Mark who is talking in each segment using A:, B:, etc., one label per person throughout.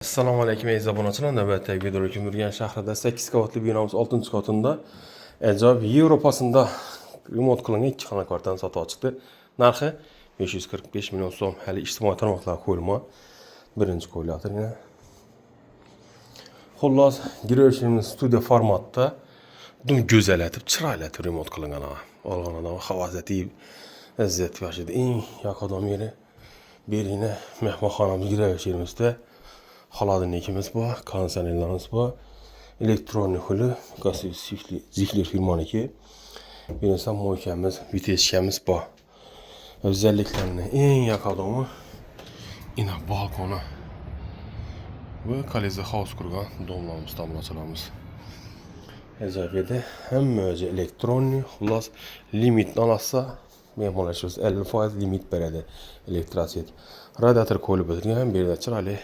A: Assalomu alaykum aziz obunachilar. Navbatdagi videoda Gümrügen shahrida 8 qavatli binomiz 6-qavatında ajoyib Yevropasida remont qilingan 2 xona kvartirani sotuvga chiqdi. Narxi 545 million so'm. Hali ijtimoiy tarmoqlarga qo'yilma. Birinchi qo'yiladir yana. Xullas, girishimiz studiya formatda buni go'zallatib, chiroylatib remont qilingan. Olgan odam havasatib, izzat yashidi. Eng yoqadom yeri berina mehmonxonamiz girishimizda xolodilnikimiz bor, konditsionerlarimiz bor, elektronik huli, gazli zifli firmaniki, bir insan moykamiz, vitesçamiz bor. Özelliklerini en yoqadomi ina balkona ve kalezi house kurgan domlarımız, damlaçalarımız. Ezafiyede hem özü elektronik, xullas limitni alasa mehmonlarimiz 50% limit beradi elektrosiyet. Radiator qo'yib o'tirgan, bu yerda chiroyli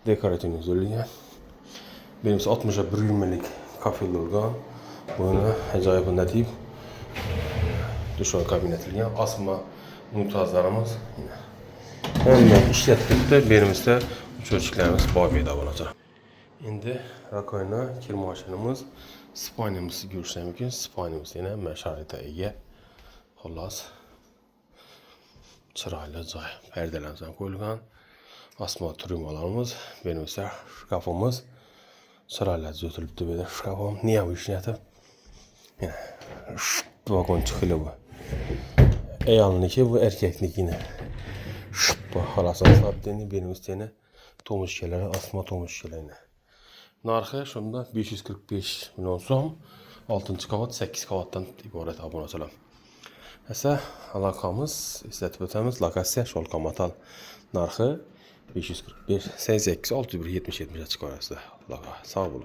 A: dekorativ uzilgan. Benimsi 61 yumlik kafel olgan. Buni ajoyib natif dushor kabinetilgan asma mumtozlarimiz. Hamma ishlatibdi. Benimizda uchochlarimiz bor edi bo'ladi. Endi rakoyna kir mashinamiz, spaynimiz ko'rishim mumkin. Spaynimiz yana masharita ega. Xullas chiroyli joy. Perdelarimiz ham qo'yilgan. Asma turmalarımız, benim ise şkafımız sırayla düzeltilip de böyle şkafım niye bu işini yaptım? Yani vagon çıkıyor bu. Eyalniki bu erkeklik yine. Bu halasını sattığını benim isteyene tomuşkeleri, asma tomuşkelerine. Narxı şunda 545 milyon so'm, 6 qavat 8 qavatdan iborat obunachilar. Esa aloqamiz, eslatib o'tamiz, lokatsiya Sholqomatal. Narxi 545 88 601 77 açık arasında. Sağ olun.